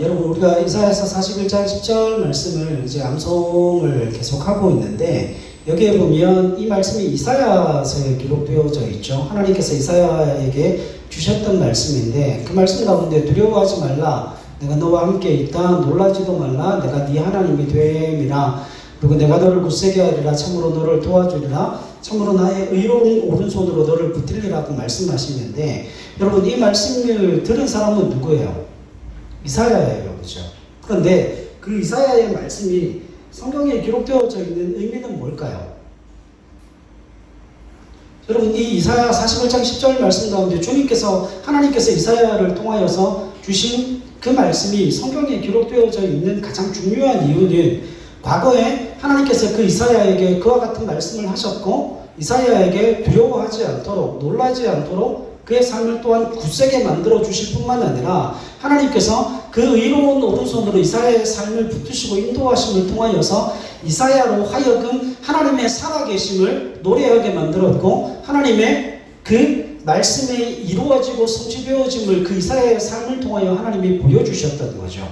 여러분 우리가 이사야서 41장 10절 말씀을 이제 암송을 계속하고 있는데 여기에 보면 이 말씀이 이사야서에 기록되어져 있죠. 하나님께서 이사야에게 주셨던 말씀인데 그 말씀 가운데 두려워하지 말라. 내가 너와 함께 있다. 놀라지도 말라. 내가 네 하나님이 됨이라. 그리고 내가 너를 굳세게 하리라. 참으로 너를 도와주리라. 참으로 나의 의로운 오른손으로 너를 붙들리라고 말씀하시는데 여러분 이 말씀을 들은 사람은 누구예요? 이사야예요. 그죠? 그런데 그 이사야의 말씀이 성경에 기록되어져 있는 의미는 뭘까요? 여러분 이 이사야 41장 10절 말씀 가운데 하나님께서 이사야를 통하여서 주신 그 말씀이 성경에 기록되어져 있는 가장 중요한 이유는 과거에 하나님께서 그 이사야에게 그와 같은 말씀을 하셨고 이사야에게 두려워하지 않도록 놀라지 않도록 그의 삶을 또한 굳세게 만들어 주실 뿐만 아니라 하나님께서 그 의로운 오른손으로 이사야의 삶을 붙드시고 인도하심을 통하여서 이사야로 하여금 하나님의 살아계심을 노래하게 만들었고 하나님의 그 말씀이 이루어지고 성취되어짐을 그 이사야의 삶을 통하여 하나님이 보여주셨던 거죠.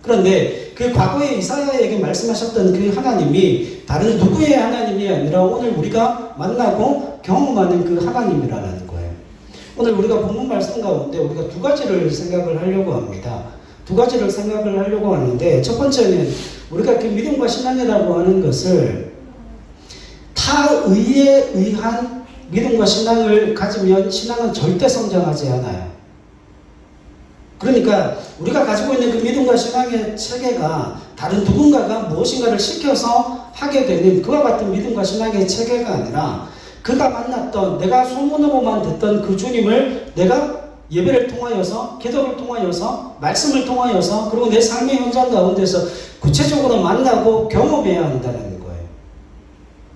그런데 그 과거에 이사야에게 말씀하셨던 그 하나님이 다른 누구의 하나님이 아니라 오늘 우리가 만나고 경험하는 그 하나님이라는 거예요. 오늘 우리가 본문 말씀 가운데 우리가 두 가지를 생각을 하려고 합니다. 두 가지를 생각을 하려고 하는데 첫 번째는 우리가 그 믿음과 신앙이라고 하는 것을 타의에 의한 믿음과 신앙을 가지면 신앙은 절대 성장하지 않아요. 그러니까 우리가 가지고 있는 그 믿음과 신앙의 체계가 다른 누군가가 무엇인가를 시켜서 하게 되는 그와 같은 믿음과 신앙의 체계가 아니라 그가 만났던 내가 소문으로만 듣던 그 주님을 내가 예배를 통하여서 기도를 통하여서 말씀을 통하여서 그리고 내 삶의 현장 가운데서 구체적으로 만나고 경험해야 한다는 거예요.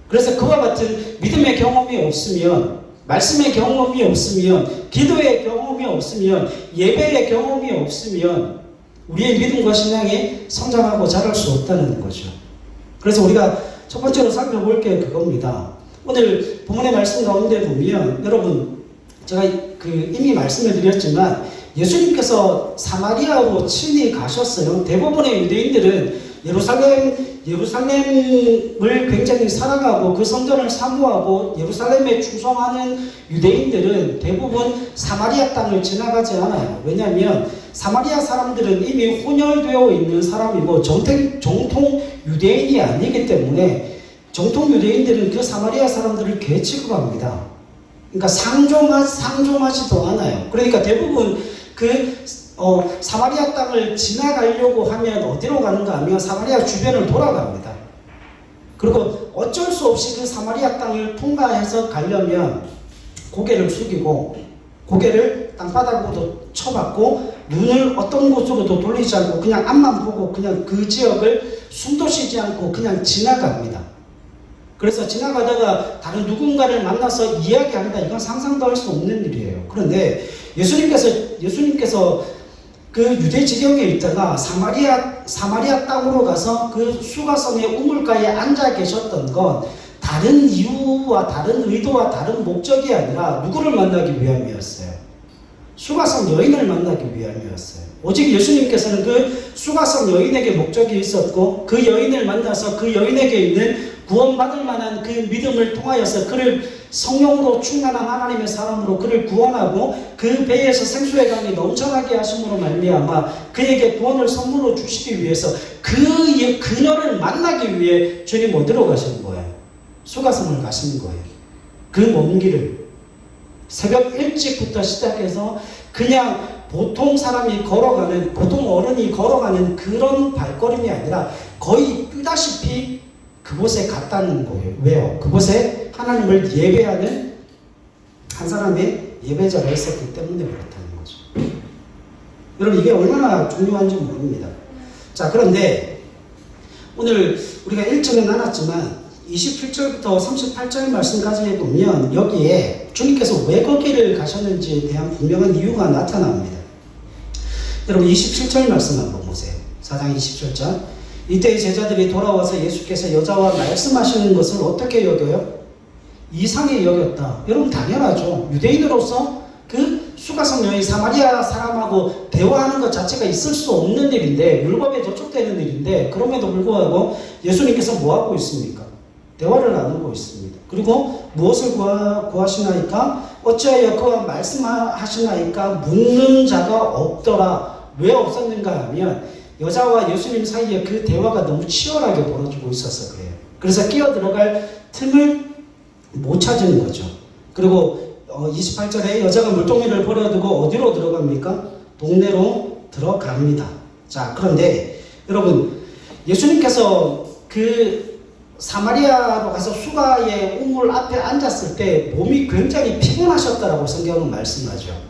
그래서 그와 같은 믿음의 경험이 없으면 말씀의 경험이 없으면 기도의 경험이 없으면 예배의 경험이 없으면 우리의 믿음과 신앙이 성장하고 자랄 수 없다는 거죠. 그래서 우리가 첫 번째로 살펴볼 게 그겁니다. 오늘 본문의 말씀 가운데 보면 여러분 제가 이미 말씀을 드렸지만 예수님께서 사마리아로 친히 가셨어요. 대부분의 유대인들은 예루살렘을 굉장히 사랑하고 그 성전을 사모하고 예루살렘에 충성하는 유대인들은 대부분 사마리아 땅을 지나가지 않아요. 왜냐하면 사마리아 사람들은 이미 혼혈되어 있는 사람이고 정통 유대인이 아니기 때문에 정통 유대인들은 그 사마리아 사람들을 개 취급합니다. 그러니까 상종하지도 않아요. 그러니까 대부분 사마리아 땅을 지나가려고 하면 어디로 가는가 하면 사마리아 주변을 돌아갑니다. 그리고 어쩔 수 없이 그 사마리아 땅을 통과해서 가려면 고개를 숙이고 고개를 땅바닥으로 쳐박고 눈을 어떤 곳으로도 돌리지 않고 그냥 앞만 보고 그냥 그 지역을 숨도 쉬지 않고 그냥 지나갑니다. 그래서 지나가다가 다른 누군가를 만나서 이야기한다. 이건 상상도 할 수 없는 일이에요. 그런데 예수님께서 그 유대 지경에 있다가 사마리아 땅으로 가서 그 수가성의 우물가에 앉아 계셨던 건 다른 이유와 다른 의도와 다른 목적이 아니라 누구를 만나기 위함이었어요. 수가성 여인을 만나기 위함이었어요. 오직 예수님께서는 그 수가성 여인에게 목적이 있었고 그 여인을 만나서 그 여인에게 있는 구원받을 만한 그 믿음을 통하여서 그를 성령으로 충만한 하나님의 사람으로 그를 구원하고 그 배에서 생수의 강이 넘쳐나게 하심으로 말미암아 그에게 구원을 선물로 주시기 위해서 그녀를 만나기 위해 주님 어디로 가시는 거예요? 수가성을 가시는 거예요. 그 먼 길을 새벽 일찍부터 시작해서 그냥 보통 사람이 걸어가는 보통 어른이 걸어가는 그런 발걸음이 아니라 거의 뛰다시피 그곳에 갔다는 거예요. 왜요? 그곳에 하나님을 예배하는 한 사람의 예배자가 있었기 때문에 그렇다는 거죠. 여러분 이게 얼마나 중요한지 모릅니다. 자, 그런데 오늘 우리가 일정은 나눴지만 27절부터 38절 말씀까지 보면 여기에 주님께서 왜 거기를 가셨는지에 대한 분명한 이유가 나타납니다. 여러분 27절 말씀 한번 보세요. 4장 27절. 이때 제자들이 돌아와서 예수께서 여자와 말씀하시는 것을 어떻게 여겨요? 이상히 여겼다. 여러분 당연하죠. 유대인으로서 그 수가성 여인 사마리아 사람하고 대화하는 것 자체가 있을 수 없는 일인데, 율법에 저촉되는 일인데, 그럼에도 불구하고 예수님께서 뭐 하고 있습니까? 대화를 나누고 있습니다. 그리고 무엇을 구하시나이까? 어찌하여 그와 말씀하시나이까? 묻는 자가 없더라. 왜 없었는가 하면 여자와 예수님 사이에 그 대화가 너무 치열하게 벌어지고 있어서 그래요. 그래서 끼어 들어갈 틈을 못 찾은 거죠. 그리고 28절에 여자가 물동이를 버려두고 어디로 들어갑니까? 동네로 들어갑니다. 자, 그런데 여러분, 예수님께서 그 사마리아로 가서 수가의 우물 앞에 앉았을 때 몸이 굉장히 피곤하셨다라고 성경은 말씀하죠.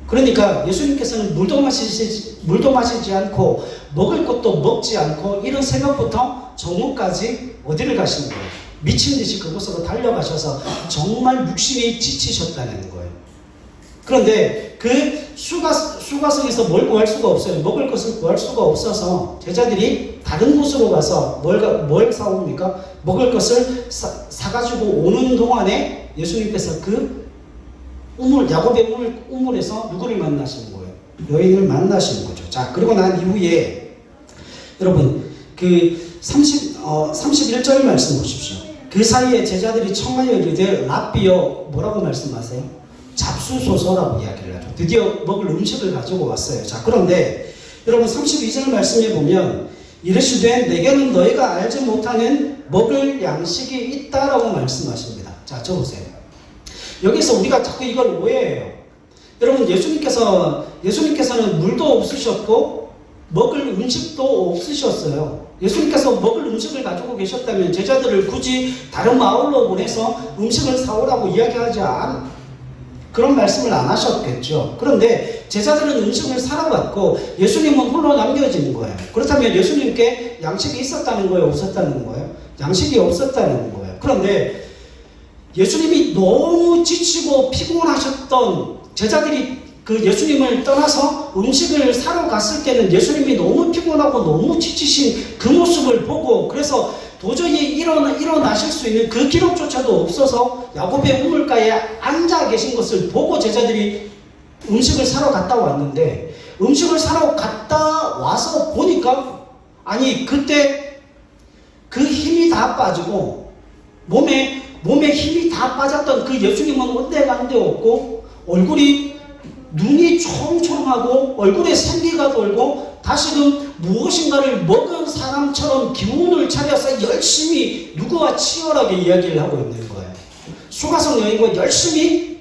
그러니까 예수님께서는 물도 마시지 않고 먹을 것도 먹지 않고 이른 새벽부터 정오까지 어디를 가신 거예요? 미친 듯이 그곳으로 달려가셔서 정말 육신이 지치셨다는 거예요. 그런데 그 수가성에서 뭘 구할 수가 없어요. 먹을 것을 구할 수가 없어서 제자들이 다른 곳으로 가서 뭘 사옵니까? 먹을 것을 사가지고 오는 동안에 예수님께서 그 야곱의 우물에서 누구를 만나시는 거예요? 여인을 만나시는 거죠. 자, 그리고 난 이후에 여러분 그 31절 말씀 보십시오. 그 사이에 제자들이 청하여 이르되 랍비여, 뭐라고 말씀하세요? 잡수소서라고 이야기를 하죠. 드디어 먹을 음식을 가지고 왔어요. 자, 그런데 여러분 32절 말씀에 보면 이르시되 내게는 너희가 알지 못하는 먹을 양식이 있다라고 말씀하십니다. 자, 적으세요. 여기서 우리가 자꾸 이걸 오해해요. 여러분, 예수님께서는 물도 없으셨고 먹을 음식도 없으셨어요. 예수님께서 먹을 음식을 가지고 계셨다면 제자들을 굳이 다른 마을로 보내서 음식을 사오라고 이야기하지 그런 말씀을 안 하셨겠죠. 그런데 제자들은 음식을 사러 갔고 예수님은 홀로 남겨진 거예요. 그렇다면 예수님께 양식이 있었다는 거예요? 없었다는 거예요? 양식이 없었다는 거예요. 그런데 예수님이 너무 지치고 피곤하셨던 제자들이 그 예수님을 떠나서 음식을 사러 갔을 때는 예수님이 너무 피곤하고 너무 지치신 그 모습을 보고, 그래서 도저히 일어나실 수 있는 그 기록조차도 없어서 야곱의 우물가에 앉아 계신 것을 보고 제자들이 음식을 사러 갔다 왔는데, 음식을 사러 갔다 와서 보니까 아니 그때 그 힘이 다 빠지고 몸에 힘이 다 빠졌던 그 예수님은 온데간데 없고 눈이 초롱초롱하고 얼굴에 생기가 돌고 다시금 무엇인가를 먹은 사람처럼 기운을 차려서 열심히 누구와 치열하게 이야기를 하고 있는 거예요. 수가성 여인과 열심히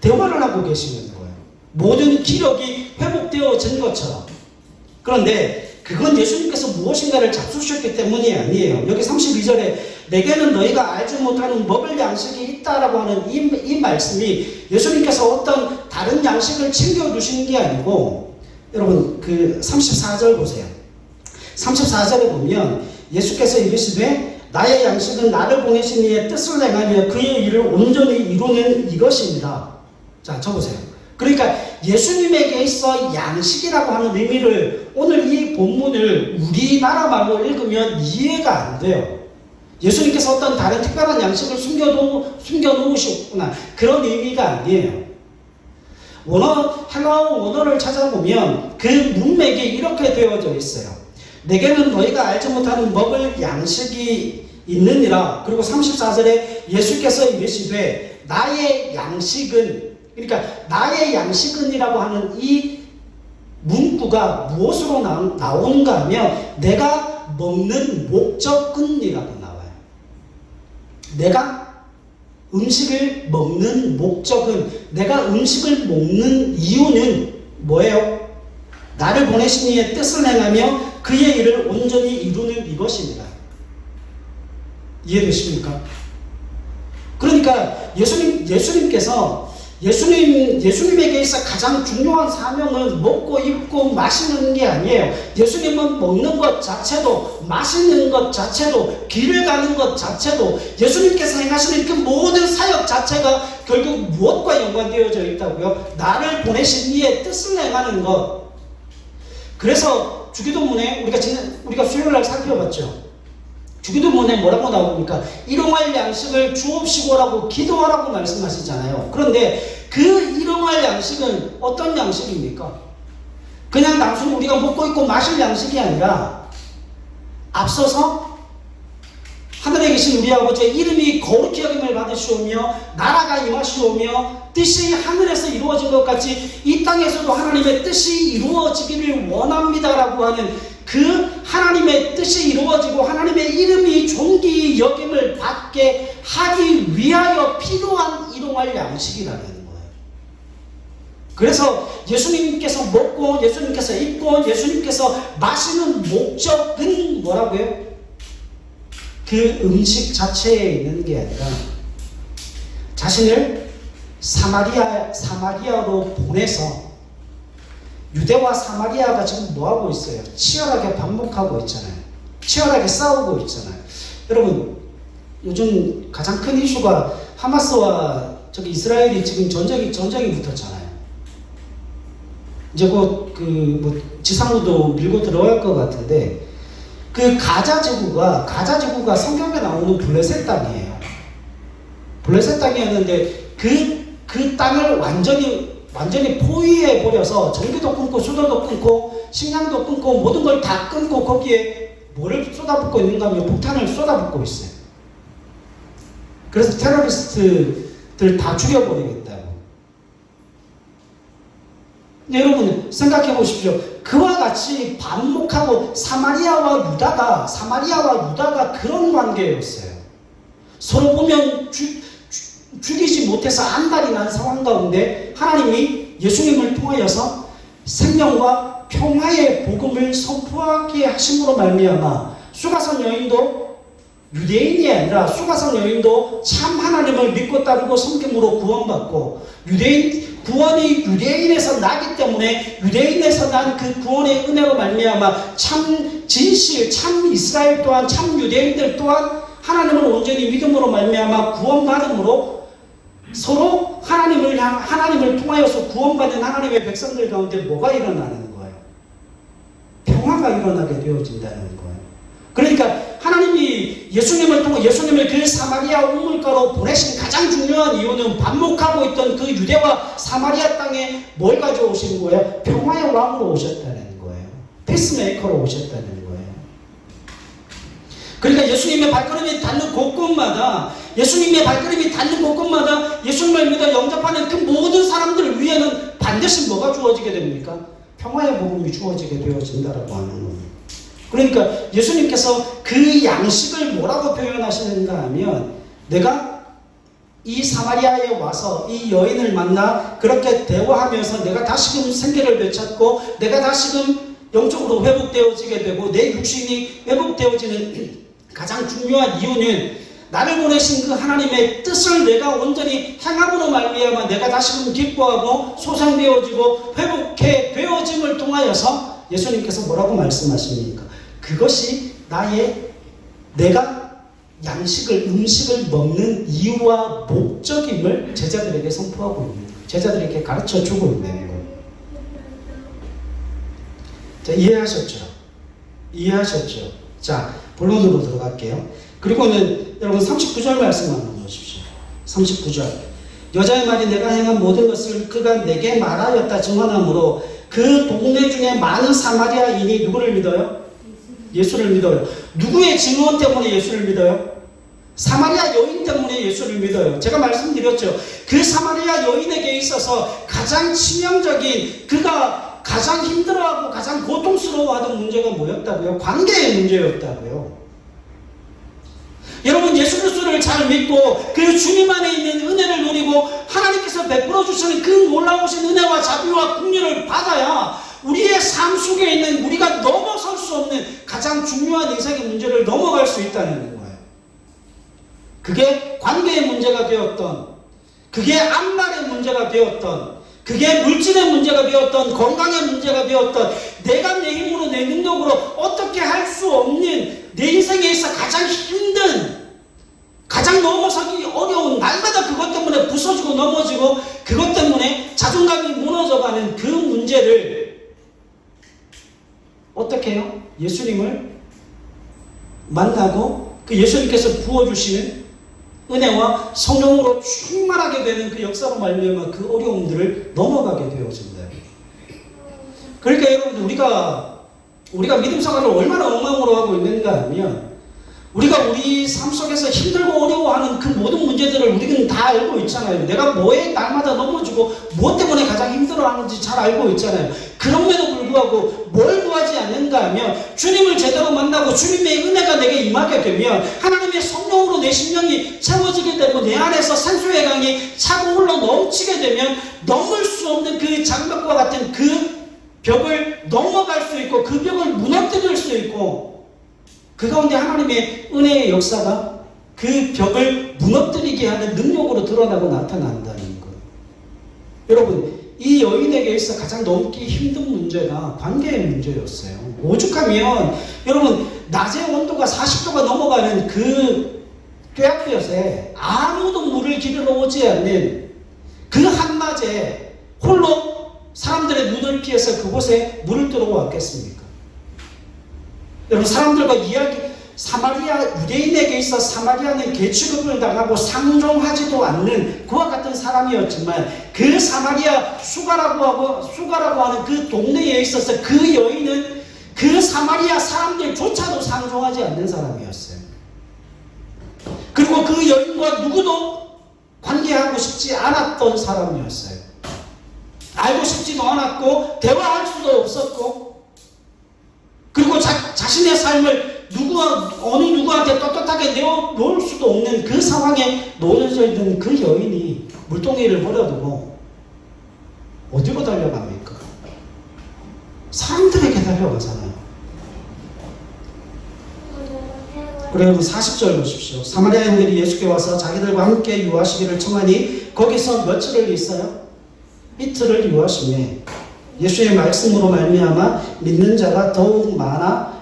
대화를 하고 계시는 거예요. 모든 기력이 회복되어진 것처럼. 그런데 그건 예수님께서 무엇인가를 잡수셨기 때문이 아니에요. 여기 32절에 내게는 너희가 알지 못하는 먹을 양식이 있다라고 하는 이 말씀이 예수님께서 어떤 다른 양식을 챙겨주시는 게 아니고, 여러분 그 34절 보세요. 34절에 보면 예수께서 이르시되 나의 양식은 나를 보내신 이의 뜻을 행하며 그의 일을 온전히 이루는 이것입니다. 자, 적으세요. 그러니까 예수님에게 있어 양식이라고 하는 의미를 오늘 이 본문을 우리나라 말로 읽으면 이해가 안 돼요. 예수님께서 어떤 다른 특별한 양식을 숨겨놓으셨구나, 그런 의미가 아니에요. 헬라어 원어를 찾아보면 그 문맥이 이렇게 되어져 있어요. 내게는 너희가 알지 못하는 먹을 양식이 있느니라. 그리고 34절에 예수께서 이르시되 나의 양식은, 그러니까 나의 양식은이라고 하는 이 문구가 무엇으로 나오는가 하면 내가 먹는 목적은이라고 나와요. 내가 음식을 먹는 목적은, 내가 음식을 먹는 이유는 뭐예요? 나를 보내신 이의 뜻을 행하며 그의 일을 온전히 이루는 이것입니다. 이해되십니까? 그러니까 예수님에게 있어 가장 중요한 사명은 먹고 입고 마시는 게 아니에요. 예수님은 먹는 것 자체도, 마시는 것 자체도, 길을 가는 것 자체도, 예수님께서 행하시는 그 모든 사역 자체가 결국 무엇과 연관되어져 있다고요? 나를 보내신 이의 뜻을 행하는 것. 그래서 주기도문에 우리가 수요일날 살펴봤죠. 주기도문에 뭐라고 나옵니까? 일용할 양식을 주옵시고라고 기도하라고 말씀하시잖아요. 그런데 그 일용할 양식은 어떤 양식입니까? 그냥 단순히 우리가 먹고 있고 마실 양식이 아니라 앞서서 하늘에 계신 우리 아버지의 이름이 거룩히 여김을 받으시오며 나라가 임하시오며 뜻이 하늘에서 이루어진 것 같이 이 땅에서도 하나님의 뜻이 이루어지기를 원합니다라고 하는 그 하나님의 뜻이 이루어지고 하나님의 이름이 존귀 여김을 받게 하기 위하여 필요한 일용할 양식이라는 거예요. 그래서 예수님께서 먹고 예수님께서 입고 예수님께서 마시는 목적은 뭐라고요? 그 음식 자체에 있는 게 아니라 자신을 사마리아로 보내서 유대와 사마리아가 지금 뭐하고 있어요? 치열하게 반목하고 있잖아요. 치열하게 싸우고 있잖아요. 여러분 요즘 가장 큰 이슈가 하마스와 이스라엘이 지금 전쟁이 붙었잖아요. 이제 곧 지상으로도 밀고 들어갈 것 같은데 그 가자 지구가 성경에 나오는 블레셋 땅이에요. 블레셋 땅이었는데 그 땅을 완전히 포위해 버려서 전기도 끊고 수도도 끊고 식량도 끊고 모든 걸 다 끊고 거기에 뭐를 쏟아붓고 있는가 하면 폭탄을 쏟아붓고 있어요. 그래서 테러리스트들 다 죽여버리겠다고. 여러분 생각해 보십시오. 그와 같이 반목하고 사마리아와 유다가 그런 관계였어요. 서로 보면 죽이지 못해서 안달이 난 상황 가운데 하나님이 예수님을 통하여서 생명과 평화의 복음을 선포하게 하심으로 말미암아 수가성 여인도 유대인이 아니라 수가성 여인도 참 하나님을 믿고 따르고 섬김으로 구원받고 구원이 유대인에서 나기 때문에 유대인에서 난 그 구원의 은혜로 말미암아 참 진실, 참 이스라엘 또한 참 유대인들 또한 하나님을 온전히 믿음으로 말미암아 구원받음으로 서로 하나님을 통하여서 구원받은 하나님의 백성들 가운데 뭐가 일어나는 거예요? 평화가 일어나게 되어진다는 거예요. 그러니까 하나님이 예수님을 그 사마리아 우물가로 보내신 가장 중요한 이유는 반목하고 있던 그 유대와 사마리아 땅에 뭘 가져오신 거예요? 평화의 왕으로 오셨다는 거예요. 피스메이커로 오셨다는 거예요. 그러니까 예수님의 발걸음이 닿는 곳곳마다 예수님을 믿어 영접하는 그 모든 사람들 위에는 반드시 뭐가 주어지게 됩니까? 평화의 복음이 주어지게 되어진다라고 하는 겁니다. 그러니까 예수님께서 그 양식을 뭐라고 표현하시는가 하면 내가 이 사마리아에 와서 이 여인을 만나 그렇게 대화하면서 내가 다시금 생계를 되찾고 내가 다시금 영적으로 회복되어지게 되고 내 육신이 회복되어지는 가장 중요한 이유는 나를 보내신 그 하나님의 뜻을 내가 온전히 행함으로 말미암아 내가 다시금 기뻐하고 소생되어지고 회복해 되어짐을 통하여서 예수님께서 뭐라고 말씀하십니까? 그것이 내가 음식을 먹는 이유와 목적임을 제자들에게 선포하고 있는 거예요. 제자들에게 가르쳐 주고 있는 거예요. 자, 이해하셨죠? 자, 본론으로 들어갈게요. 그리고는 여러분 39절 말씀 한번 보십시오. 39절. 여자의 말이 내가 행한 모든 것을 그가 내게 말하였다 증언하므로 그 동네 중에 많은 사마리아인이 누구를 믿어요? 예수를 믿어요. 누구의 증언 때문에 예수를 믿어요? 사마리아 여인 때문에 예수를 믿어요. 제가 말씀드렸죠. 그 사마리아 여인에게 있어서 가장 치명적인 그가 가장 힘들어하고 가장 고통스러워하던 문제가 뭐였다고요? 관계의 문제였다고요. 여러분 예수 그리스도를 잘 믿고 그 주님 안에 있는 은혜를 누리고 하나님께서 베풀어 주시는 그 놀라우신 은혜와 자비와 긍휼을 받아야 우리의 삶 속에 있는 우리가 넘어설 수 없는 가장 중요한 인생의 문제를 넘어갈 수 있다는 거예요. 그게 관계의 문제가 되었던, 그게 앞날의 문제가 되었던, 그게 물질의 문제가 되었던, 건강의 문제가 되었던, 내가 내 힘으로 내 능력으로 어떻게 할 수 없는 내 인생에 있어 가장 힘든, 가장 넘어서기 어려운, 날마다 그것 때문에 부서지고 넘어지고 그것 때문에 자존감이 무너져가는 그 문제를 어떻게 해요? 예수님을 만나고 그 예수님께서 부어주시는 은혜와 성령으로 충만하게 되는 그 역사로 말미암아 그 어려움들을 넘어가게 되어집니다. 그러니까 여러분들 우리가 믿음 생활을 얼마나 엉망으로 하고 있는가 하면 우리가 우리 삶 속에서 힘들고 어려워하는 그 모든 문제들을 우리는 다 알고 있잖아요. 내가 뭐에 날마다 넘어지고 무엇 때문에 가장 힘들어하는지 잘 알고 있잖아요. 그럼에도 불구하고 뭘 구하지 않는가 하면 주님을 제대로 만나고 주님의 은혜가 내게 임하게 되면 하나님의 성령으로 내 심령이 채워지게 되고 내 안에서 산소의 강이 차고 흘러 넘치게 되면 넘을 수 없는 그 장벽과 같은 그 벽을 넘어갈 수 있고 그 벽을 무너뜨릴 수 있고 그 가운데 하나님의 은혜의 역사가 그 벽을 무너뜨리게 하는 능력으로 드러나고 나타난다는 거예요. 여러분, 이 여인에게 있어 가장 넘기 힘든 문제가 관계의 문제였어요. 오죽하면 여러분 낮의 온도가 40도가 넘어가는 그 뙤약볕에 아무도 물을 기르러 오지 않는 그 한낮에 홀로 사람들의 눈을 피해서 그곳에 물을 들어왔겠습니까? 여러분 사람들과 유대인에게 있어 사마리아는 개취급을 당하고 상종하지도 않는 그와 같은 사람이었지만 그 사마리아 수가라고 하는 그 동네에 있어서 그 여인은 그 사마리아 사람들조차도 상종하지 않는 사람이었어요. 그리고 그 여인과 누구도 관계하고 싶지 않았던 사람이었어요. 알고 싶지도 않았고 대화할 수도 없었고 그리고 자신의 삶을 어느 누구한테 떳떳하게 내어놓을 수도 없는 그 상황에 놓여져 있는 그 여인이 물동이를 버려두고 어디로 달려갑니까? 사람들에게 달려가잖아요. 그리고 40절 보십시오. 사마리아인들이 예수께 와서 자기들과 함께 유하시기를 청하니 거기서 며칠을 있어요? 이틀을 유하시매 예수의 말씀으로 말미암아 믿는 자가 더욱 많아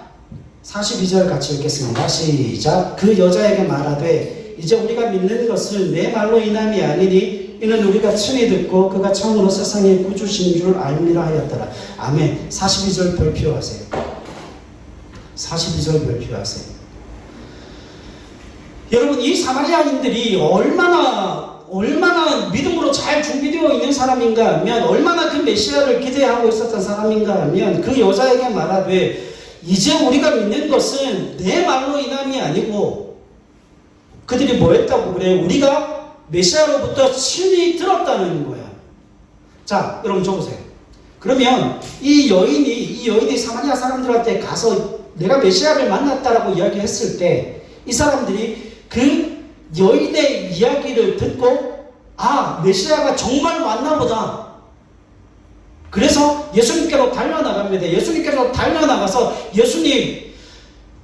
42절 같이 읽겠습니다. 시작. 그 여자에게 말하되 이제 우리가 믿는 것을 내 말로 인함이 아니니 이는 우리가 친히 듣고 그가 참으로 세상의 구주신 줄 알미라 하였더라. 아멘. 42절 별표하세요. 42절 별표하세요. 여러분 이 사마리아인들이 얼마나 믿음으로 잘 준비되어 있는 사람인가 하면 얼마나 그 메시아를 기대하고 있었던 사람인가 하면 그 여자에게 말하되 이제 우리가 믿는 것은 내 말로 인함이 아니고 그들이 뭐 했다고 그래요? 우리가 메시아로부터 친히 들었다는 거야. 자 여러분 적으세요. 그러면 이 여인이 사마리아 사람들한테 가서 내가 메시아를 만났다라고 이야기했을 때 이 사람들이 그 여인의 이야기를 듣고 메시아가 정말 왔나 보다. 그래서 예수님께로 달려나갑니다. 예수님께로 달려나가서 예수님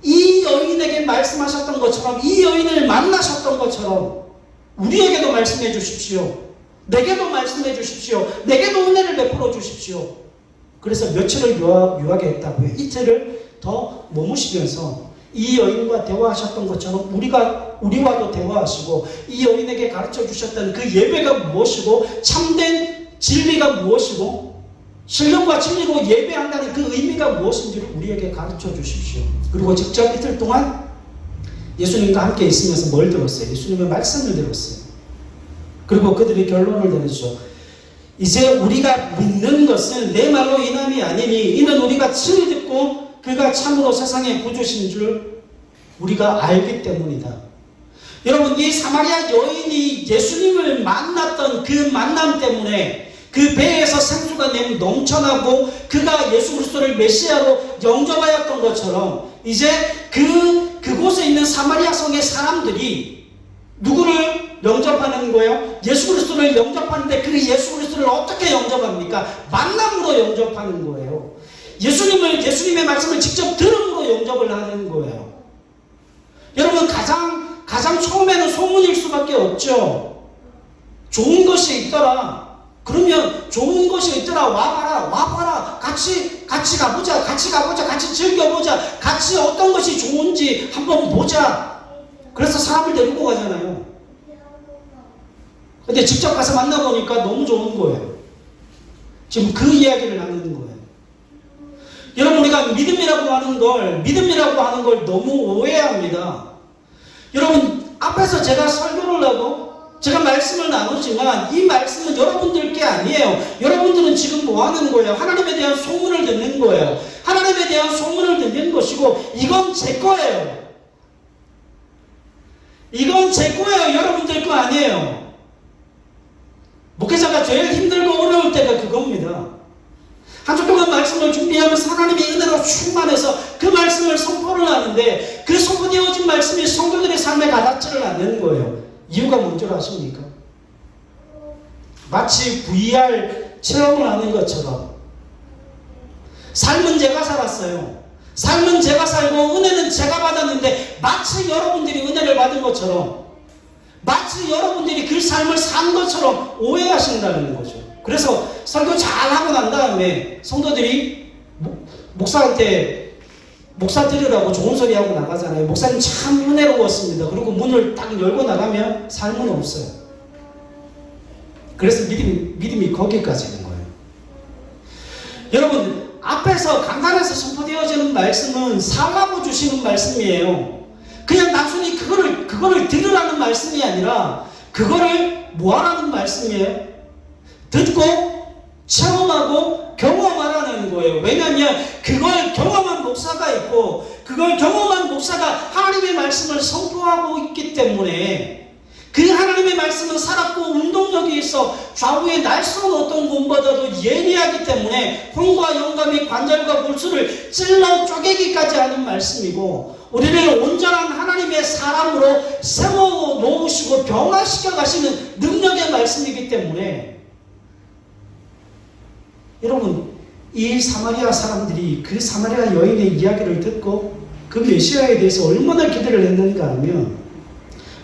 이 여인에게 말씀하셨던 것처럼 이 여인을 만나셨던 것처럼 우리에게도 말씀해 주십시오. 내게도 말씀해 주십시오. 내게도 은혜를 베풀어 주십시오. 그래서 며칠을 유하게 했다고요. 이틀을 더 머무시면서 이 여인과 대화하셨던 것처럼 우리와도 대화하시고 이 여인에게 가르쳐 주셨던 그 예배가 무엇이고 참된 진리가 무엇이고 신령과 진리로 예배한다는 그 의미가 무엇인지를 우리에게 가르쳐 주십시오. 그리고 직접 이틀 동안 예수님과 함께 있으면서 뭘 들었어요? 예수님의 말씀을 들었어요. 그리고 그들이 결론을 내리죠. 이제 우리가 믿는 것은 내 말로 인함이 아니니 이는 우리가 친히 듣고 그가 참으로 세상의 구주신 줄 우리가 알기 때문이다. 여러분 이 사마리아 여인이 예수님을 만났던 그 만남 때문에 그 배에서 생수가 넘쳐나고 그가 예수 그리스도를 메시아로 영접하였던 것처럼 이제 그곳에 있는 사마리아 성의 사람들이 누구를 영접하는 거예요? 예수 그리스도를 영접하는데 그 예수 그리스도를 어떻게 영접합니까? 만남으로 영접하는 거예요. 예수님의 말씀을 직접 들음으로 영접을 하는 거예요. 여러분 가장 처음에는 소문일 수밖에 없죠. 좋은 것이 있더라. 그러면 좋은 것이 있더라. 와봐라. 같이 가보자. 같이 즐겨보자. 같이 어떤 것이 좋은지 한번 보자. 그래서 사람을 데리고 가잖아요. 근데 직접 가서 만나보니까 너무 좋은 거예요. 지금 그 이야기를 나누는 거예요. 여러분 우리가 믿음이라고 하는 걸 너무 오해합니다. 여러분 앞에서 제가 설교를 하고 제가 말씀을 나누지만 이 말씀은 여러분들 게 아니에요. 여러분들은 지금 뭐 하는 거예요? 하나님에 대한 소문을 듣는 거예요. 하나님에 대한 소문을 듣는 것이고 이건 제 거예요. 이건 제 거예요. 여러분들 거 아니에요. 목회자가 제일 힘들고 어려울 때가 그겁니다. 한 주 동안 말씀을 준비하면서 하나님의 은혜로 충만해서 그 말씀을 선포를 하는데 그 선포되어진 말씀이 성도들의 삶에 가닿지를 않는 거예요. 이유가 뭔 줄 아십니까? 마치 VR 체험을 하는 것처럼 삶은 제가 살았어요. 삶은 제가 살고 은혜는 제가 받았는데 마치 여러분들이 은혜를 받은 것처럼 마치 여러분들이 그 삶을 산 것처럼 오해하신다는 거죠. 그래서 설교 잘하고 난 다음에 성도들이 목사한테 목사 들으라고 좋은 소리 하고 나가잖아요. 목사님 참 은혜로웠습니다. 그리고 문을 딱 열고 나가면 삶은 없어요. 그래서 믿음이 거기까지인 거예요. 여러분 앞에서 강단에서 선포되어지는 말씀은 살라고 주시는 말씀이에요. 그냥 단순히 그거를 들으라는 말씀이 아니라 그거를 뭐하라는 말씀이에요? 듣고 체험하고 경험하라는 거예요. 왜냐하면 그걸 경험한 목사가 있고 그걸 경험한 목사가 하나님의 말씀을 선포하고 있기 때문에 그 하나님의 말씀은 살았고 운동력이 있어 좌우에 날선 어떤 곰보다도 예리하기 때문에 혼과 영감이 관절과 골수를 찔러 쪼개기까지 하는 말씀이고 우리를 온전한 하나님의 사람으로 세워 놓으시고 변화시켜 가시는 능력의 말씀이기 때문에 여러분 이 사마리아 사람들이 그 사마리아 여인의 이야기를 듣고 그 메시아에 대해서 얼마나 기대를 했는가 하면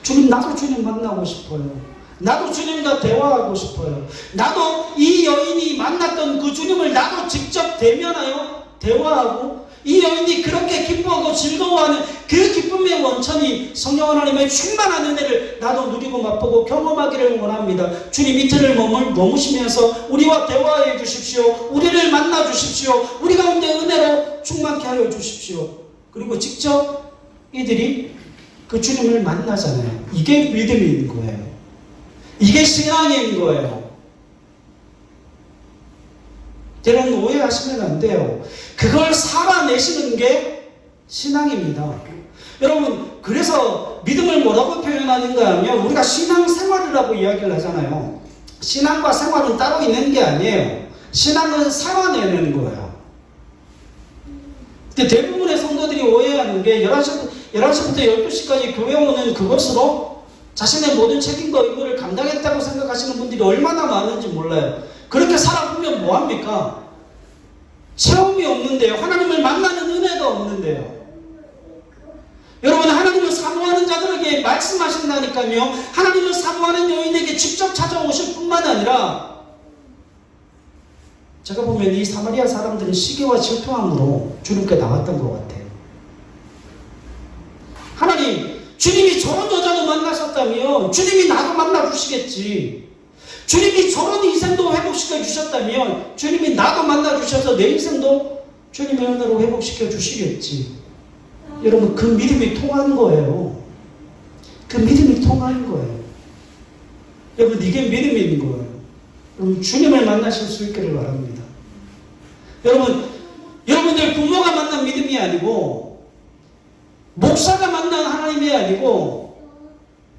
주님 나도 주님 만나고 싶어요. 나도 주님과 대화하고 싶어요. 나도 이 여인이 만났던 그 주님을 나도 직접 대면하여 대화하고 이 여인이 그렇게 기뻐하고 즐거워하는 그 기쁨의 원천이 성령 하나님의 충만한 은혜를 나도 누리고 맛보고 경험하기를 원합니다. 주님 이틀을 머무시면서 우리와 대화해 주십시오. 우리를 만나 주십시오. 우리 가운데 은혜로 충만케 하여 주십시오. 그리고 직접 이들이 그 주님을 만나잖아요. 이게 믿음인 거예요. 이게 신앙인 거예요. 여러분 오해하시면 안 돼요. 그걸 살아내시는 게 신앙입니다. 여러분 그래서 믿음을 뭐라고 표현하는가 하면 우리가 신앙생활이라고 이야기를 하잖아요. 신앙과 생활은 따로 있는 게 아니에요. 신앙은 살아내는 거예요. 근데 대부분의 성도들이 오해하는 게 11시부터 12시까지 교회 오는 그것으로 자신의 모든 책임과 의무를 감당했다고 생각하시는 분들이 얼마나 많은지 몰라요. 그렇게 살아보면 뭐합니까? 체험이 없는데요. 하나님을 만나는 은혜가 없는데요. 여러분 하나님을 사모하는 자들에게 말씀하신다니까요. 하나님을 사모하는 여인에게 직접 찾아오실 뿐만 아니라 제가 보면 이 사마리아 사람들은 시기와 질투함으로 주님께 나왔던 것 같아요. 하나님, 주님이 저런 여자도 만나셨다면 주님이 나도 만나주시겠지. 주님이 저런 인생도 회복시켜 주셨다면 주님이 나도 만나주셔서 내 인생도 주님의 은혜로 회복시켜 주시겠지. 여러분 그 믿음이 통한 거예요. 그 믿음이 통한 거예요. 여러분 이게 믿음인 거예요. 여러분 주님을 만나실 수 있기를 바랍니다. 여러분들 부모가 만난 믿음이 아니고 목사가 만난 하나님이 아니고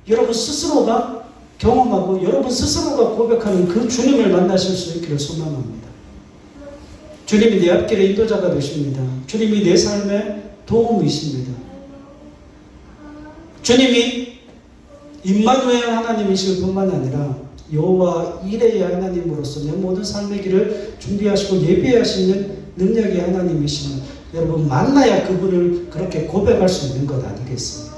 여러분 스스로가 경험하고 여러분 스스로가 고백하는 그 주님을 만나실 수 있기를 소망합니다. 주님이 내 앞길의 인도자가 되십니다. 주님이 내 삶의 도움이십니다. 주님이 임마누엘 하나님이실 뿐만 아니라 여호와 이레의 하나님으로서 내 모든 삶의 길을 준비하시고 예비하시는 능력의 하나님이시면 여러분 만나야 그분을 그렇게 고백할 수 있는 것 아니겠습니까?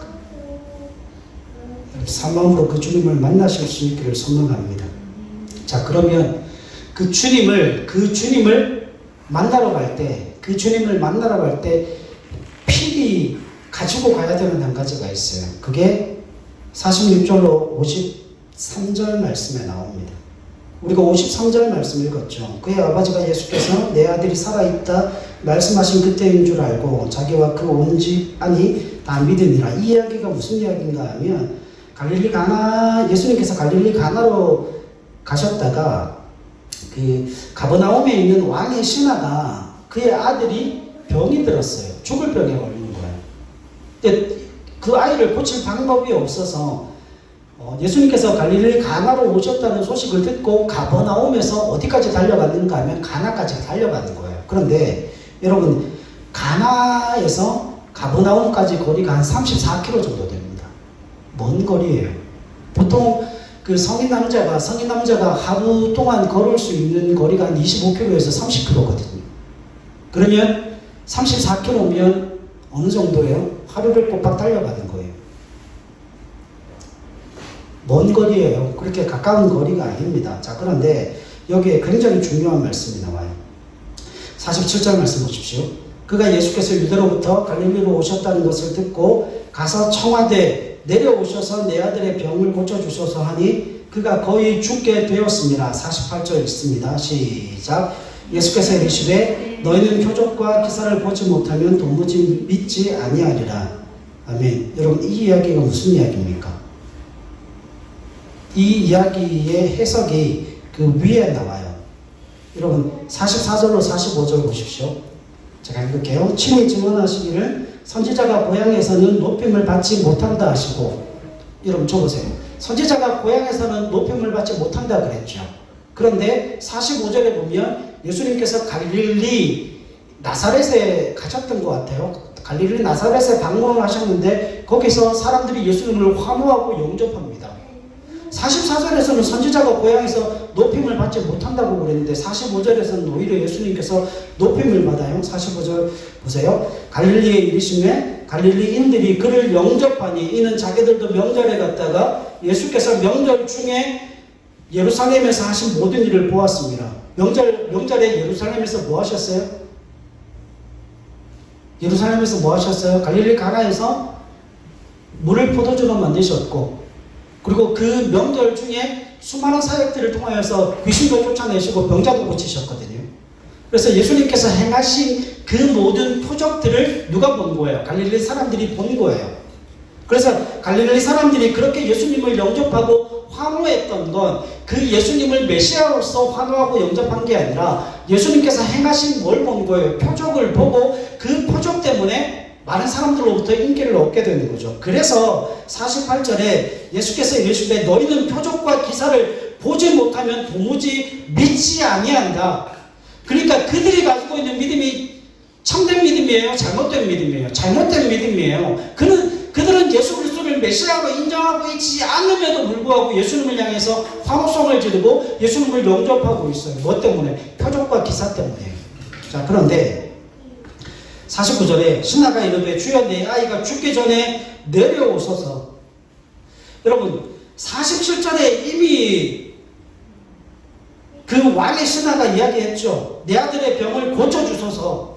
사마음으로 그 주님을 만나실 수 있기를 소망합니다. 자 그러면 그 주님을 만나러 갈 때 그 주님을 만나러 갈 때 필히 가지고 가야 되는 한 가지가 있어요. 그게 46절로 53절 말씀에 나옵니다. 우리가 53절 말씀 읽었죠. 그의 아버지가 예수께서 내 아들이 살아있다 말씀하신 그때인 줄 알고 자기와 그 온 집안이 다 믿으니라. 이 이야기가 무슨 이야기인가 하면 갈릴리 가나, 예수님께서 갈릴리 가나로 가셨다가 그 가버나움에 있는 왕의 신하가 그의 아들이 병이 들었어요. 죽을 병에 걸린 거예요. 근데 그 아이를 고칠 방법이 없어서 예수님께서 갈릴리 가나로 오셨다는 소식을 듣고 가버나움에서 어디까지 달려갔는가 하면 가나까지 달려가는 거예요. 그런데 여러분, 가나에서 가버나움까지 거리가 한 34km 정도 됩니다. 먼 거리예요. 보통 그 성인 남자가 하루 동안 걸을 수 있는 거리가 한 25km에서 30km거든요. 그러면 34km면 어느 정도예요? 하루를 꼬박 달려가는 거예요. 먼 거리예요. 그렇게 가까운 거리가 아닙니다. 자, 그런데 여기에 굉장히 중요한 말씀이 나와요. 47절 말씀 보십시오. 그가 예수께서 유대로부터 갈릴리로 오셨다는 것을 듣고 가서 청하되 내려오셔서 내 아들의 병을 고쳐주소서 하니 그가 거의 죽게 되었습니다. 48절 있습니다. 시작. 예수께서 이르시되 너희는 표적과 기사를 보지 못하면 도무지 믿지 아니하리라. 아멘. 여러분, 이 이야기가 무슨 이야기입니까? 이 이야기의 해석이 그 위에 나와요. 여러분, 44절로 45절 보십시오. 제가 읽을게요. 친히 증언하시기를 선지자가 고향에서는 높임을 받지 못한다 하시고, 여러분 줘보세요. 선지자가 고향에서는 높임을 받지 못한다 그랬죠. 그런데 45절에 보면 예수님께서 갈릴리 나사렛에 가셨던 것 같아요. 갈릴리 나사렛에 방문을 하셨는데 거기서 사람들이 예수님을 환호하고 영접합니다. 44절에서는 선지자가 고향에서 높임을 받지 못한다고 그랬는데 45절에서는 오히려 예수님께서 높임을 받아요. 45절 보세요. 갈릴리에 이르시매 갈릴리인들이 그를 영접하니 이는 자기들도 명절에 갔다가 예수께서 명절 중에 예루살렘에서 하신 모든 일을 보았습니다. 명절에 예루살렘에서 뭐 하셨어요? 예루살렘에서 뭐 하셨어요? 갈릴리 가나에서 물을 포도주로 만드셨고, 그리고 그 명절 중에 수많은 사역들을 통하여서 귀신도 쫓아내시고 병자도 고치셨거든요. 그래서 예수님께서 행하신 그 모든 표적들을 누가 본 거예요? 갈릴리 사람들이 본 거예요. 그래서 갈릴리 사람들이 그렇게 예수님을 영접하고 환호했던 건 그 예수님을 메시아로서 환호하고 영접한 게 아니라 예수님께서 행하신 뭘 본 거예요? 표적을 보고 그 표적 때문에 많은 사람들로부터 인기를 얻게 되는 거죠. 그래서 48절에 예수께서 이르시되 너희는 표적과 기사를 보지 못하면 도무지 믿지 아니한다. 그러니까 그들이 가지고 있는 믿음이 참된 믿음이에요? 잘못된 믿음이에요? 잘못된 믿음이에요. 그들은 예수 그리스도를 메시아로 인정하고 있지 않음에도 불구하고 예수님을 향해서 환호성을 지르고 예수님을 영접하고 있어요. 뭐 때문에? 표적과 기사 때문에. 자, 그런데 49절에 신하가 이르되 주여 내 아이가 죽기 전에 내려오소서. 여러분, 47절에 이미 그 왕의 신하가 이야기했죠. 내 아들의 병을 고쳐주소서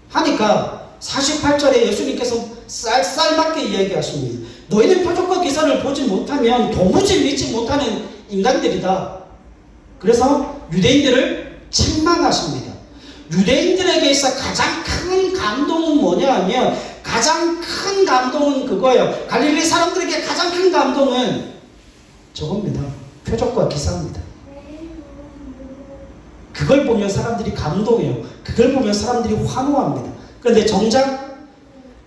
하니까 48절에 예수님께서 쌀쌀맞게 이야기하십니다. 너희는 표적과 기사를 보지 못하면 도무지 믿지 못하는 인간들이다. 그래서 유대인들을 책망하십니다. 유대인들에게 있어 가장 큰 감동은 뭐냐 하면 가장 큰 감동은 그거예요. 갈릴리 사람들에게 가장 큰 감동은 저겁니다. 표적과 기사입니다. 그걸 보면 사람들이 감동해요. 그걸 보면 사람들이 환호합니다. 그런데 정작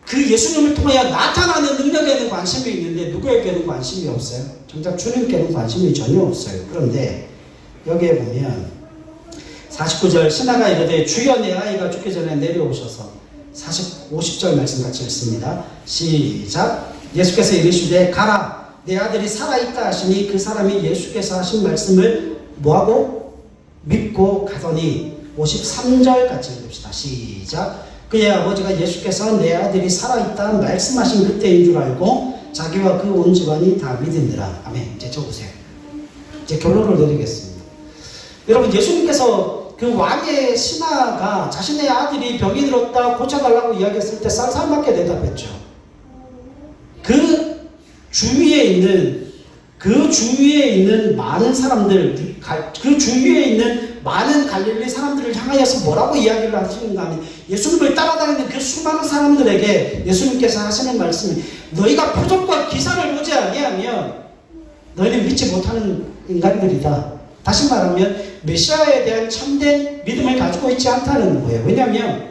그 예수님을 통하여 나타나는 능력에는 관심이 있는데 누구에게는 관심이 없어요. 정작 주님께는 관심이 전혀 없어요. 그런데 여기에 보면 49절 신하가 이르되 주여 내 아이가 죽기 전에 내려오셔서 50절 말씀 같이 읽습니다. 시작. 예수께서 이르시되 가라 내 아들이 살아있다 하시니 그 사람이 예수께서 하신 말씀을 뭐하고? 믿고 가더니 53절 같이 읽읍시다. 시작. 그의 아버지가 예수께서 내 아들이 살아있다 말씀하신 그때인 줄 알고 자기와 그 온 집안이 다 믿으니라. 아멘. 이제 적으세요. 이제 결론을 내리겠습니다. 여러분, 예수님께서 그 왕의 신하가 자신의 아들이 병이 들었다 고쳐달라고 이야기했을 때 쌀쌀맞게 대답했죠. 그 주위에 있는 많은 사람들, 그 주위에 있는 많은 갈릴리 사람들을 향하여서 뭐라고 이야기를 하시는가 하면 예수님을 따라다니는 그 수많은 사람들에게 예수님께서 하시는 말씀이 너희가 표적과 기사를 보지 아니하면 너희는 믿지 못하는 인간들이다. 다시 말하면 메시아에 대한 참된 믿음을 가지고 있지 않다는 거예요. 왜냐하면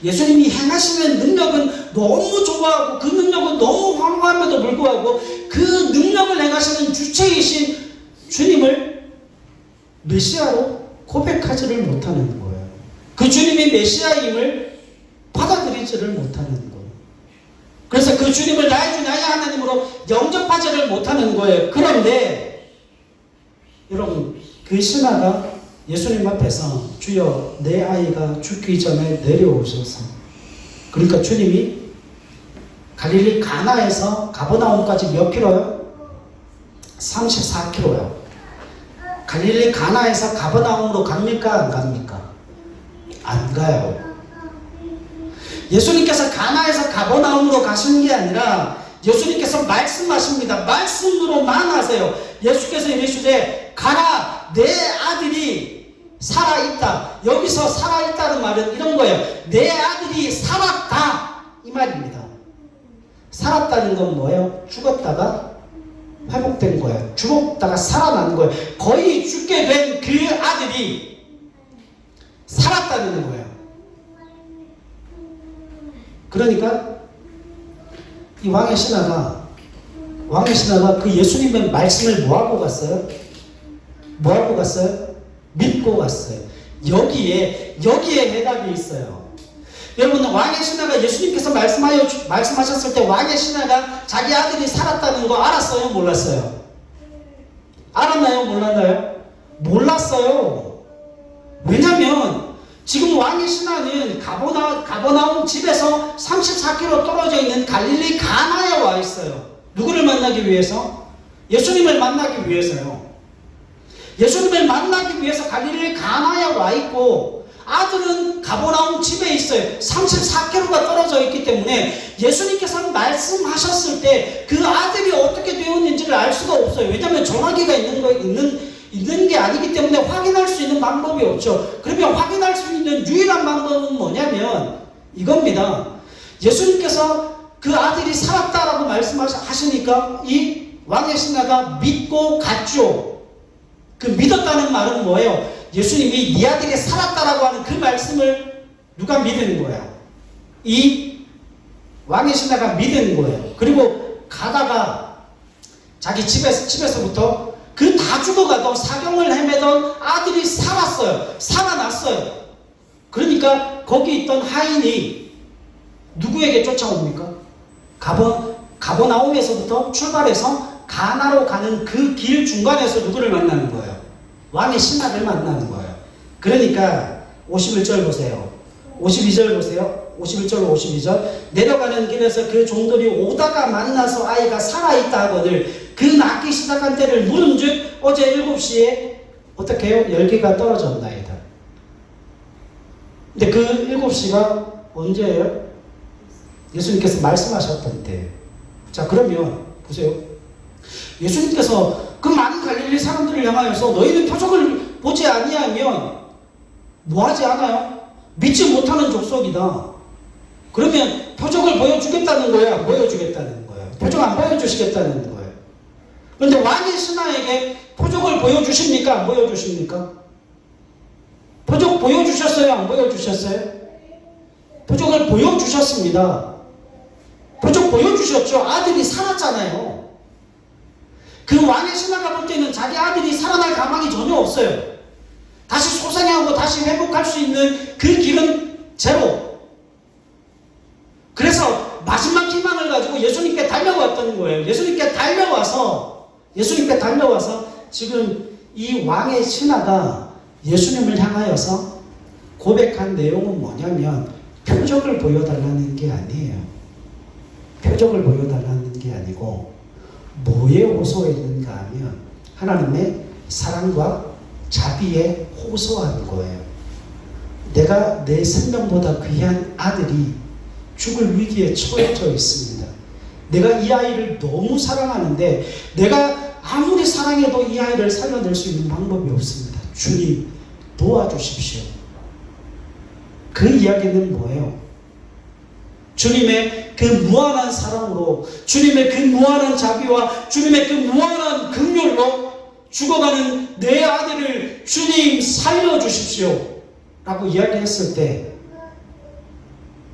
예수님이 행하시는 능력은 너무 좋아하고 그 능력은 너무 황홀함에도 불구하고 그 능력을 행하시는 주체이신 주님을 메시아로 고백하지를 못하는 거예요. 그 주님이 메시아임을 받아들이지를 못하는 거예요. 그래서 그 주님을 나의 주 나의 하나님으로 영접하지를 못하는 거예요. 그런데 여러분 그 신하가 예수님 앞에서 주여 내 아이가 죽기 전에 내려오셔서 그러니까 주님이 갈릴리 가나에서 가버나움까지 몇 킬로요? 34킬로요. 갈릴리 가나에서 가버나움으로 갑니까? 안 갑니까? 안 가요. 예수님께서 가나에서 가버나움으로 가시는 게 아니라 예수님께서 말씀하십니다. 말씀으로만 하세요. 예수께서 이르시되 가라 내 아들이 살아있다. 여기서 살아있다는 말은 이런 거예요. 내 아들이 살았다 이 말입니다. 살았다는 건 뭐예요? 죽었다가 회복된 거예요. 죽었다가 살아난 거예요. 거의 죽게 된 그 아들이 살았다는 거예요. 그러니까 이 왕의 신하가 그 예수님의 말씀을 뭐하고 갔어요? 뭐하고 갔어요? 믿고 갔어요. 여기에 해답이 있어요. 여러분 왕의 신하가 예수님께서 말씀하셨을 때 왕의 신하가 자기 아들이 살았다는 거 알았어요? 몰랐어요? 알았나요? 몰랐나요? 몰랐어요. 왜냐면 지금 왕의 신하는 가버나움 집에서 34km 떨어져 있는 갈릴리 가나에 와 있어요. 누구를 만나기 위해서? 예수님을 만나기 위해서요. 예수님을 만나기 위해서 갈릴리 가나에 와 있고 아들은 가버나움 집에 있어요. 34km가 떨어져 있기 때문에 예수님께서 말씀하셨을 때 그 아들이 어떻게 되었는지를 알 수가 없어요. 왜냐하면 전화기가 있는 게 아니기 때문에 확인할 수 있는 방법이 없죠. 그러면 확인할 수 있는 유일한 방법은 뭐냐면 이겁니다. 예수님께서 그 아들이 살았다라고 말씀하시니까 이 왕의 신하가 믿고 갔죠. 그 믿었다는 말은 뭐예요? 예수님이 네 아들이 살았다라고 하는 그 말씀을 누가 믿은 거야? 이 왕의 신하가 믿은 거예요. 그리고 가다가 자기 집에서부터 그 다 죽어가던 사경을 헤매던 아들이 살았어요. 살아났어요. 그러니까 거기 있던 하인이 누구에게 쫓아옵니까? 가버나움에서부터 출발해서 가나로 가는 그 길 중간에서 누구를 만나는 거예요? 왕의 신하를 만나는 거예요. 그러니까 51절 보세요. 52절 보세요. 51절 52절 내려가는 길에서 그 종들이 오다가 만나서 아이가 살아있다 하거늘 그 낳기 시작한 때를 물은즉 어제 7시에 어떻게 해요? 열기가 떨어졌나이다. 근데 그 7시가 언제예요? 예수님께서 말씀하셨던 때. 자 그러면 보세요. 예수님께서 그 많은 갈릴리 사람들을 향하여서 너희는 표적을 보지 아니하면 뭐하지 않아요? 믿지 못하는 족속이다. 그러면 표적을 보여주겠다는 거예요? 안 보여주겠다는 거예요? 표적 안 보여주시겠다는 거예요? 그런데 왕의 신하에게 표적을 보여주십니까? 안 보여주십니까? 표적 보여주셨어요? 안 보여주셨어요? 표적을 보여주셨습니다. 표적 보여주셨죠? 아들이 살았잖아요. 그 왕의 신하가 볼 때는 자기 아들이 살아날 가망이 전혀 없어요. 다시 소생하고 다시 회복할 수 있는 그 길은 제로. 그래서 마지막 희망을 가지고 예수님께 달려왔던 거예요. 예수님께 달려와서 지금 이 왕의 신하가 예수님을 향하여서 고백한 내용은 뭐냐면 표적을 보여달라는 게 아니에요. 표적을 보여달라는 게 아니고 뭐에 호소했는가 하면 하나님의 사랑과 자비에 호소하는 거예요. 내가 내 생명보다 귀한 아들이 죽을 위기에 처해져 있습니다. 내가 이 아이를 너무 사랑하는데 내가 아무리 사랑해도 이 아이를 살려낼 수 있는 방법이 없습니다. 주님, 도와주십시오. 그 이야기는 뭐예요? 주님의 그 무한한 사랑으로, 주님의 그 무한한 자비와 주님의 그 무한한 긍휼로 죽어가는 내 아들을 주님 살려주십시오 라고 이야기했을 때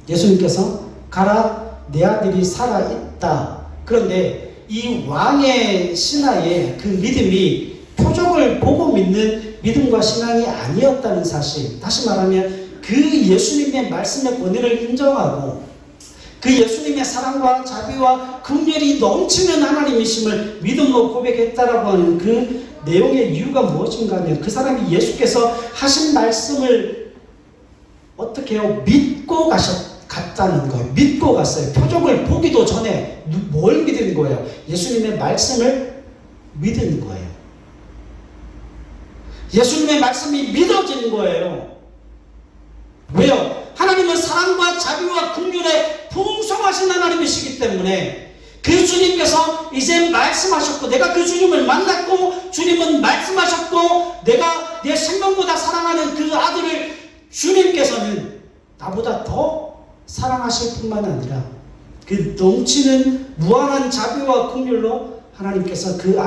예수님께서 가라, 내 아들이 살아있다. 그런데 이 왕의 신하의 그 믿음이 표적을 보고 믿는 믿음과 신앙이 아니었다는 사실, 다시 말하면 그 예수님의 말씀의 권위를 인정하고 그 예수님의 사랑과 자비와 긍휼이 넘치는 하나님이심을 믿음으로 고백했다라고 하는 그 내용의 이유가 무엇인가 하면 그 사람이 예수께서 하신 말씀을 어떻게 해요? 믿고 갔다는 거예요. 믿고 갔어요. 표적을 보기도 전에 뭘 믿은 거예요? 예수님의 말씀을 믿은 거예요. 예수님의 말씀이 믿어진 거예요. 왜요? 하나님은 사랑과 자비와 긍휼에 풍성하신 하나님이시기 때문에 그 주님께서 이제 말씀하셨고 내가 그 주님을 만났고 주님은 말씀하셨고 내가 내 생명보다 사랑하는 그 아들을 주님께서는 나보다 더 사랑하실 뿐만 아니라 그 넘치는 무한한 자비와 긍휼로 하나님께서 그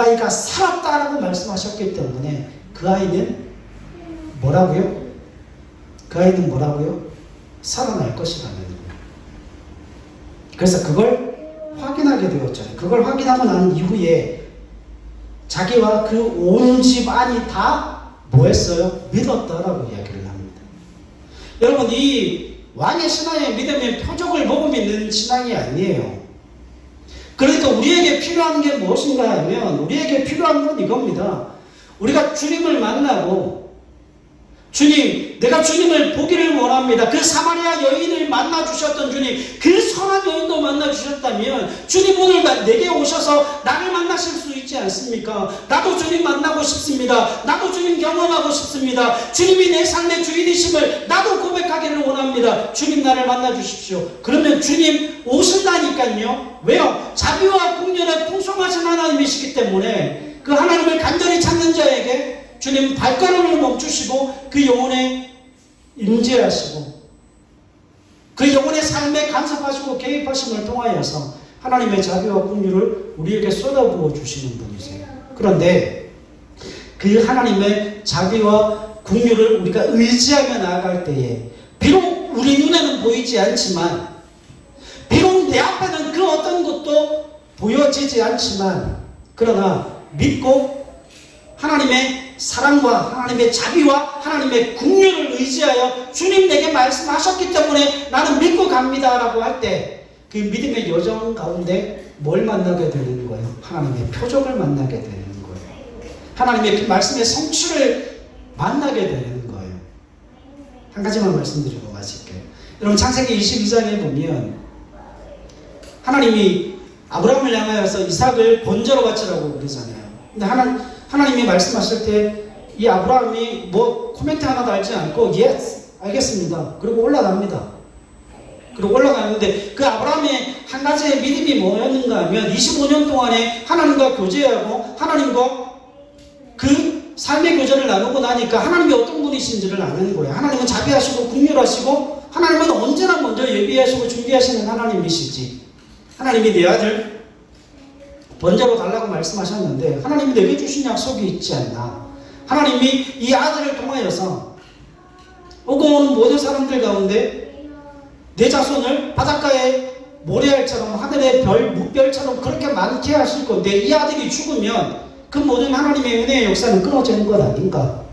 아이가 살았다라고 말씀하셨기 때문에 그 아이는 뭐라고요? 그 아이는 뭐라고요? 살아날 것이라는 거예요. 그래서 그걸 확인하게 되었잖아요. 그걸 확인하고 난 이후에 자기와 그 온 집안이 다 뭐 했어요? 믿었다라고 이야기를 합니다. 여러분, 이 왕의 신앙의 믿음의 표적을 보고 믿는 신앙이 아니에요. 그러니까 우리에게 필요한 게 무엇인가 하면 우리에게 필요한 건 이겁니다. 우리가 주님을 만나고 주님, 내가 주님을 보기를 원합니다. 그 사마리아 여인을 만나주셨던 주님, 그 선한 여인도 만나주셨다면 주님 오늘 내게 오셔서 나를 만나실 수 있지 않습니까? 나도 주님 만나고 싶습니다. 나도 주님 경험하고 싶습니다. 주님이 내 삶의 주인이심을 나도 고백하기를 원합니다. 주님 나를 만나주십시오. 그러면 주님 오신다니까요. 왜요? 자비와 긍휼에 풍성하신 하나님이시기 때문에 그 하나님을 간절히 찾는 자에게 주님 발걸음을 멈추시고 그 영혼에 임재하시고 그 영혼의 삶에 간섭하시고 개입하심을 통하여서 하나님의 자비와 긍휼을 우리에게 쏟아부어 주시는 분이세요. 그런데 그 하나님의 자비와 긍휼을 우리가 의지하며 나아갈 때에 비록 우리 눈에는 보이지 않지만 비록 내 앞에는 그 어떤 것도 보여지지 않지만 그러나 믿고 하나님의 사랑과 하나님의 자비와 하나님의 긍휼을 의지하여 주님 내게 말씀하셨기 때문에 나는 믿고 갑니다 라고 할 때 그 믿음의 여정 가운데 뭘 만나게 되는 거예요? 하나님의 표적을 만나게 되는 거예요. 하나님의 그 말씀의 성취를 만나게 되는 거예요. 한 가지만 말씀드리고 마칠게요. 여러분 창세기 22장에 보면 하나님이 아브라함을 향하여서 이삭을 번제로 바치라고 그러잖아요. 근데 하나님이 말씀하실 때 이 아브라함이 뭐 코멘트 하나도 알지 않고 yes 알겠습니다. 그리고 올라갑니다. 그리고 올라가는데 그 아브라함의 한 가지의 믿음이 뭐였는가 하면 25년 동안에 하나님과 교제하고 하나님과 그 삶의 교제를 나누고 나니까 하나님이 어떤 분이신지를 아는 거예요. 하나님은 자비하시고 긍휼하시고 하나님은 언제나 먼저 예비하시고 준비하시는 하나님이시지. 하나님이 내 아들 번제로 달라고 말씀하셨는데 하나님이 내게 주신 약속이 있지 않나. 하나님이 이 아들을 통하여서 오고 오는 모든 사람들 가운데 내 자손을 바닷가의 모래알처럼 하늘의 별, 묵별처럼 그렇게 많게 하실 건데 이 아들이 죽으면 그 모든 하나님의 은혜의 역사는 끊어지는 것 아닌가.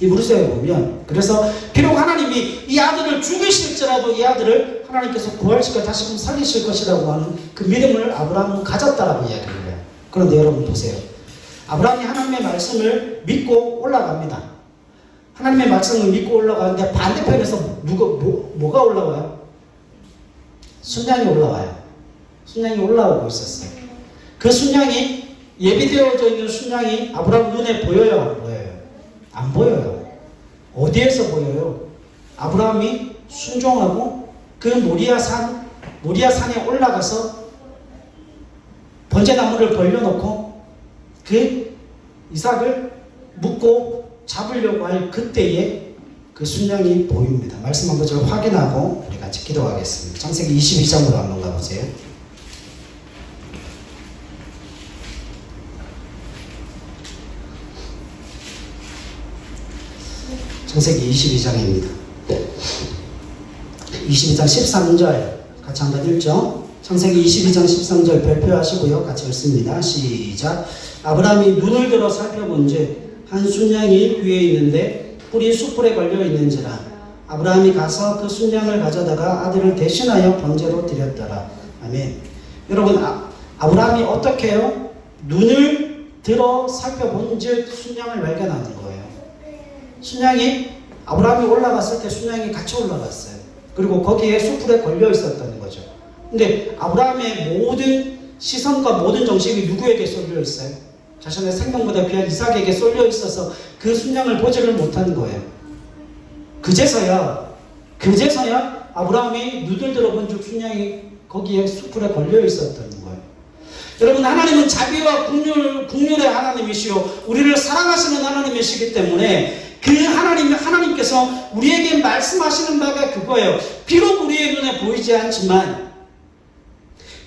이 무리서에 보면 그래서 비록 하나님이 이 아들을 죽이실지라도 이 아들을 하나님께서 부활시켜 다시금 살리실 것이라고 하는 그 믿음을 아브라함은 가졌다라고 이야기를 해요. 그런데 여러분 보세요. 아브라함이 하나님의 말씀을 믿고 올라갑니다. 하나님의 말씀을 믿고 올라가는데 반대편에서 뭐가 올라와요? 순양이 올라와요. 순양이 올라오고 있었어요. 그 순양이 예비되어져 있는 순양이 아브라함 눈에 보여요? 안 보여요? 안 보여요. 어디에서 보여요? 아브라함이 순종하고 그 모리아산에 올라가서 번제나무를 벌려놓고 그 이삭을 묶고 잡으려고 할 그때에 그 순양이 보입니다. 말씀 한번 좀 확인하고 우리 같이 기도하겠습니다. 창세기 22장으로 한번 가보세요. 창세기 22장입니다. 22장 13절 같이 한번 읽죠. 창세기 22장 13절 발표하시고요. 같이 읽습니다. 시작. 아브라함이 눈을 들어 살펴본즉 한 순양이 위에 있는데 뿔이 숯불에 걸려 있는지라. 아브라함이 가서 그 순양을 가져다가 아들을 대신하여 번제로 드렸더라. 아멘. 여러분, 아브라함이 어떻게 해요? 눈을 들어 살펴본즉 순양을 발견하는 거예요. 순양이, 아브라함이 올라갔을 때 순양이 같이 올라갔어요. 그리고 거기에 숯불에 걸려 있었다는 거죠. 근데 아브라함의 모든 시선과 모든 정신이 누구에게 쏠려 있어요? 자신의 생명보다 귀한 이삭에게 쏠려 있어서 그 순양을 보지를 못한 거예요. 그제서야 아브라함이 눈을 들어본 즉 순양이 거기에 숯불에 걸려 있었다는 거예요. 여러분, 하나님은 자비와 국률의 하나님이시요 우리를 사랑하시는 하나님이시기 때문에 그 하나님께서 우리에게 말씀하시는 바가 그거예요. 비록 우리의 눈에 보이지 않지만,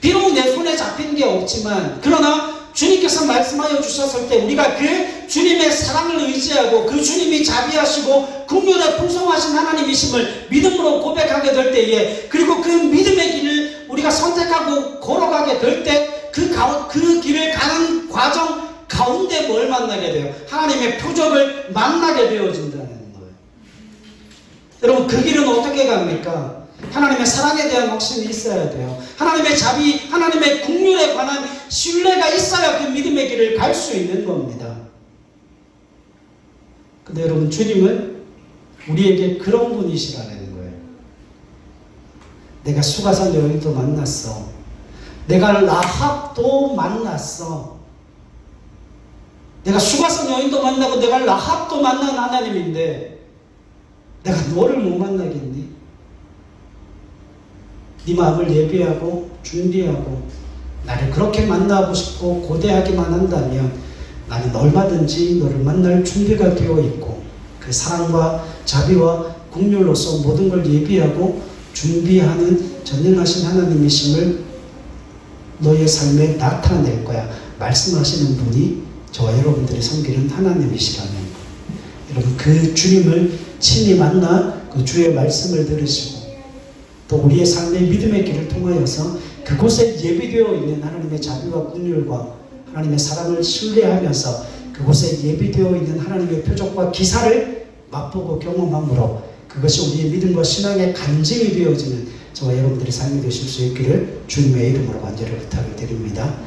비록 내 손에 잡힌 게 없지만, 그러나 주님께서 말씀하여 주셨을 때 우리가 그 주님의 사랑을 의지하고 그 주님이 자비하시고 국률에 풍성하신 하나님이심을 믿음으로 고백하게 될 때에, 그리고 그 믿음의 길을 우리가 선택하고 걸어가게 될 때 그 길을 가는 과정 가운데 뭘 만나게 돼요? 하나님의 표적을 만나게 되어진다는 거예요. 여러분, 그 길은 어떻게 갑니까? 하나님의 사랑에 대한 확신이 있어야 돼요. 하나님의 자비, 하나님의 국률에 관한 신뢰가 있어야 그 믿음의 길을 갈 수 있는 겁니다. 근데 여러분, 주님은 우리에게 그런 분이시라는 거예요. 내가 수가산 여인도 만났어. 내가 라합도 만났어. 내가 수가산 여인도 만나고 내가 라합도 만난 하나님인데 내가 너를 못 만나겠니? 네 마음을 예비하고 준비하고 나를 그렇게 만나고 싶고 고대하기만 한다면 나는 얼마든지 너를 만날 준비가 되어 있고 그 사랑과 자비와 국률로서 모든 걸 예비하고 준비하는 전능하신 하나님이심을 너의 삶에 나타낼 거야. 말씀하시는 분이 저와 여러분들이 섬기는 하나님이시라면, 여러분, 그 주님을 친히 만나 그 주의 말씀을 들으시고 또 우리의 삶의 믿음의 길을 통하여서 그곳에 예비되어 있는 하나님의 자비와 긍휼과 하나님의 사랑을 신뢰하면서 그곳에 예비되어 있는 하나님의 표적과 기사를 맛보고 경험함으로 그것이 우리의 믿음과 신앙의 간증이 되어지는 저와 여러분들의 삶이 되실 수 있기를 주님의 이름으로 간절히 부탁을 드립니다.